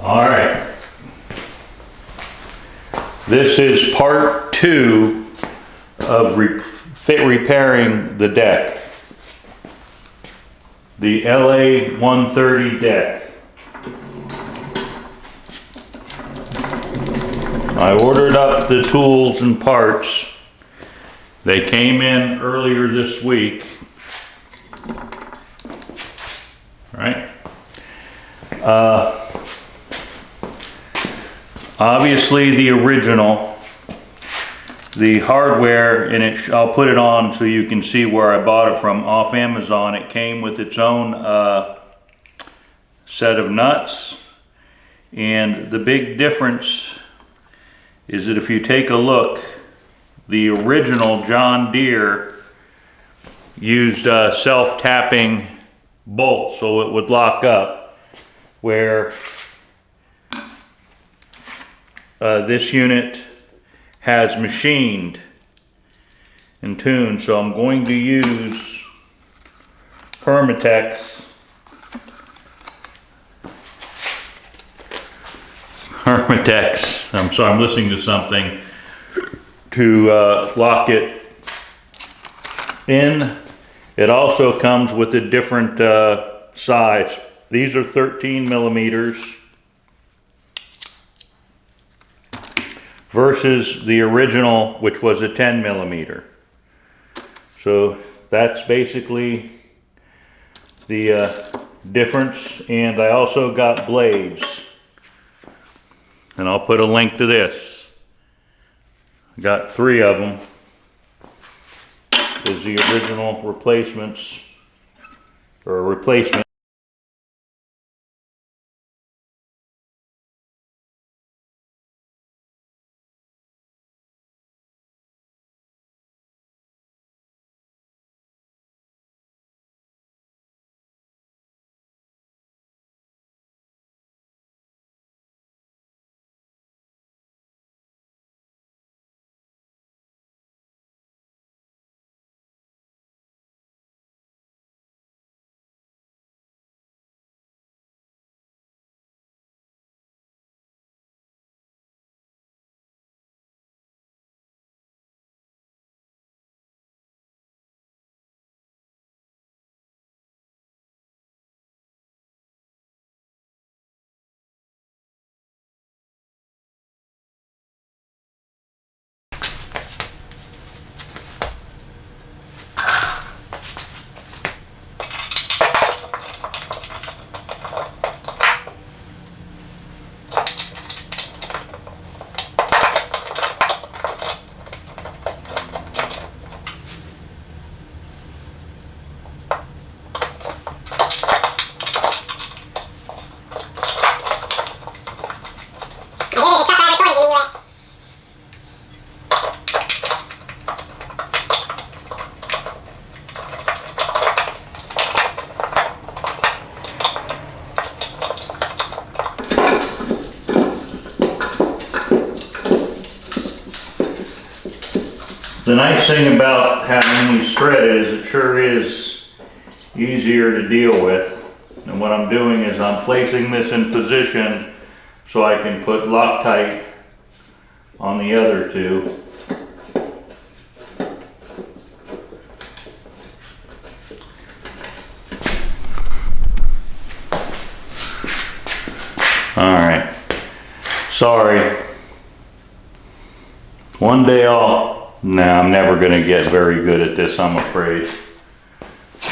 All right. This is part 2 of repairing the deck. The LA 130 deck. I ordered up the tools and parts. They came in earlier this week. Right? Obviously the original, the hardware in it, I'll put it on so you can see where I bought it from off Amazon. It came with its own set of nuts, and the big difference is that if you take a look, the original John Deere used self-tapping bolts so it would lock up, where this unit has machined and tuned. So I'm going to use Hermetex I'm sorry, I'm listening to something, to lock it in. It also comes with a different size. These are 13 millimeters versus the original, which was a 10 millimeter. So that's basically the difference. And I also got blades, and I'll put a link to this. I got 3 of them. Is the original replacements, or a replacement. The nice thing about having these threaded is it sure is easier to deal with. And what I'm doing is I'm placing this in position so I can put Loctite on the other 2. All right. Sorry. One day I'm never going to get very good at this, I'm afraid.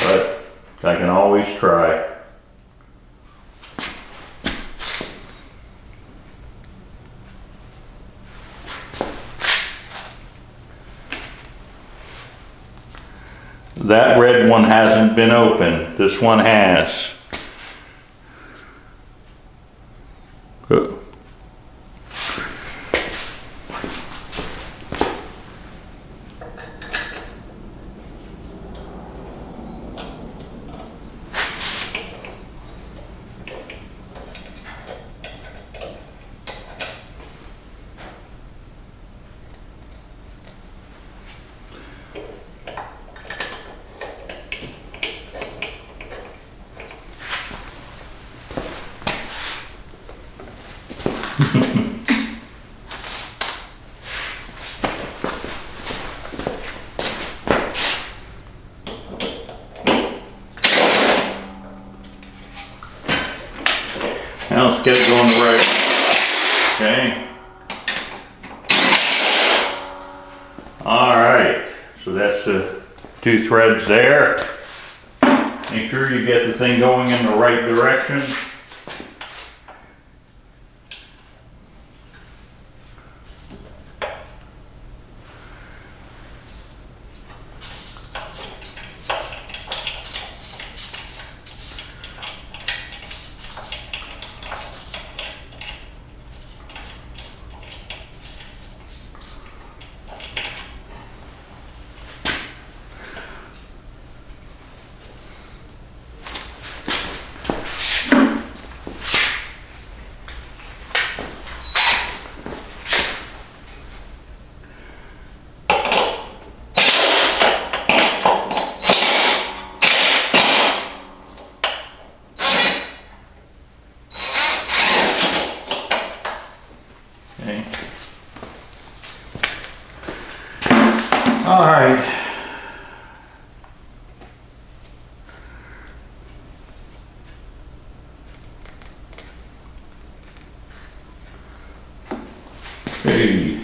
But I can always try. That red one hasn't been opened. This one has. Now let's get it going the right way. Okay. Alright, so that's the 2 threads there. Make sure you get the thing going in the right direction. Okay. All right. Hey.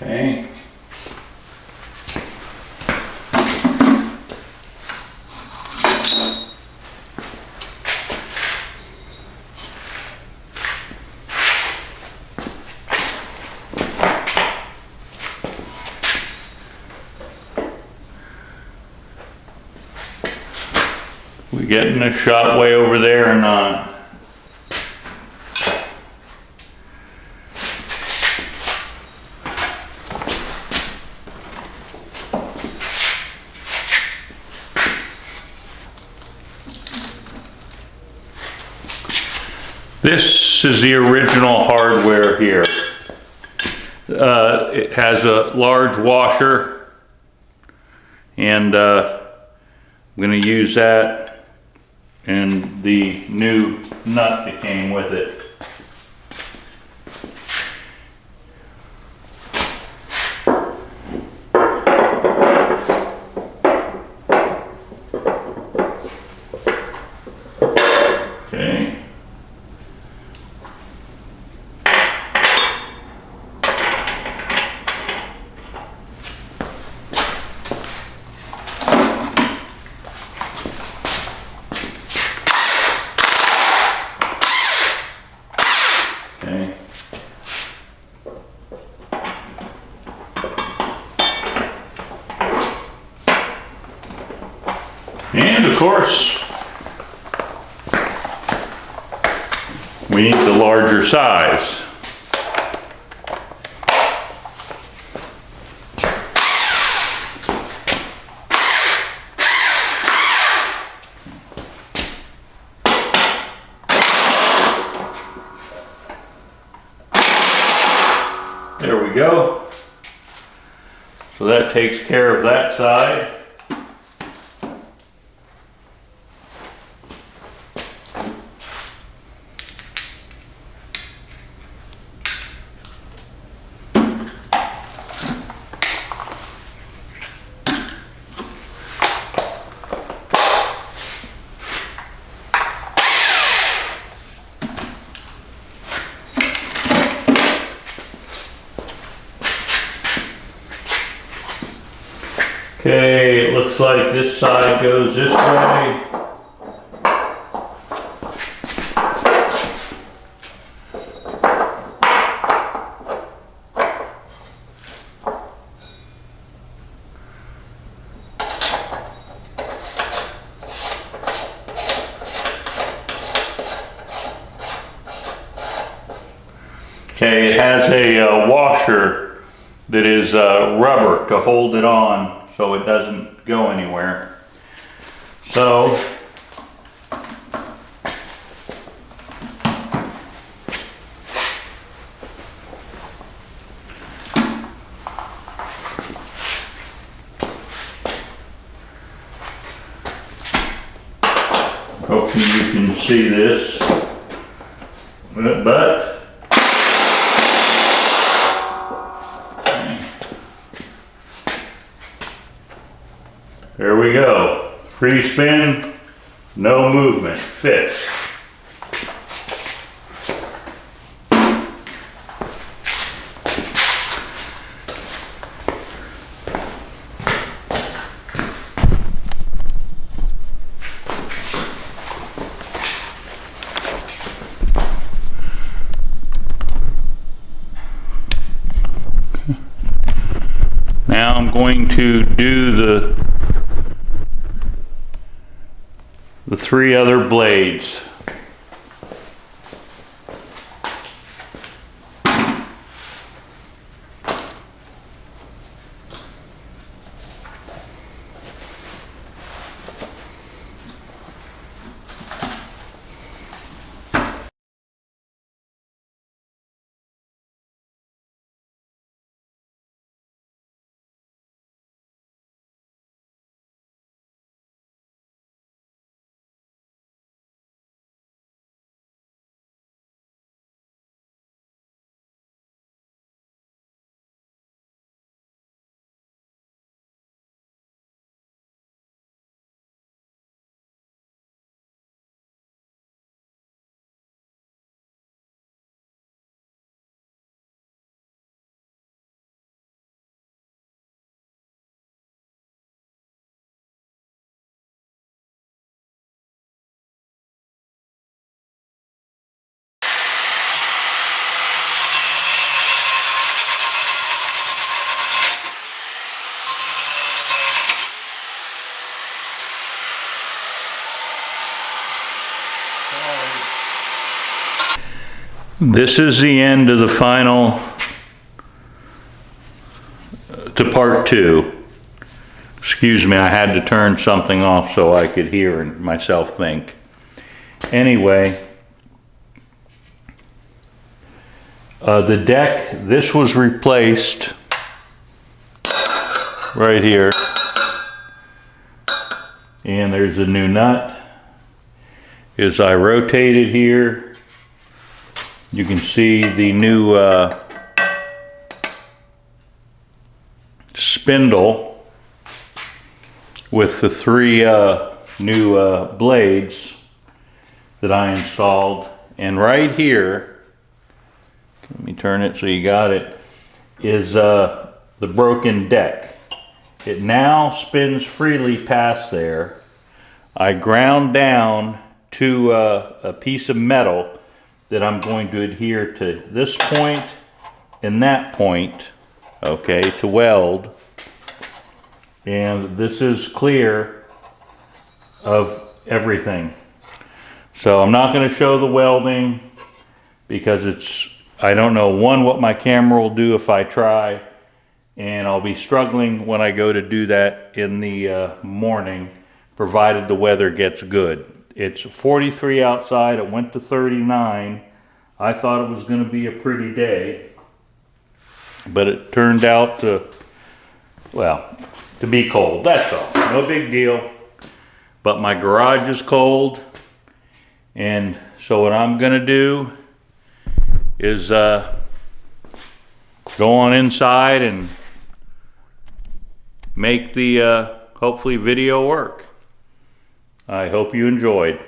Okay. We getting this shot way over there or not? This is the original hardware here. It has a large washer, and I'm going to use that and the new nut that came with it. Okay. Okay. And of course, we need the larger size. There we go. So that takes care of that side. Okay, it looks like this side goes this way. Okay, it has a washer that is rubber to hold it on so it doesn't go anywhere. So, hopefully you can see this, but there we go. Free spin, no movement, fits. Now I'm going to do the 3 other blades. This is the end of the final to part 2. Excuse me, I had to turn something off so I could hear myself think. Anyway, the deck, this was replaced right here. And there's a new nut. As I rotate it here, you can see the new spindle with the 3 new blades that I installed. And right here, let me turn it so you got it, is the broken deck. It now spins freely past there. I ground down to a piece of metal that I'm going to adhere to this point and that point, okay, to weld. And this is clear of everything. So I'm not going to show the welding because I don't know, one, what my camera will do if I try, and I'll be struggling when I go to do that in the morning, provided the weather gets good. It's 43 outside, it went to 39. I thought it was going to be a pretty day, but it turned out to, well, to be cold, that's all. No big deal. But my garage is cold, and so what I'm going to do is go on inside and make the hopefully video work. I hope you enjoyed.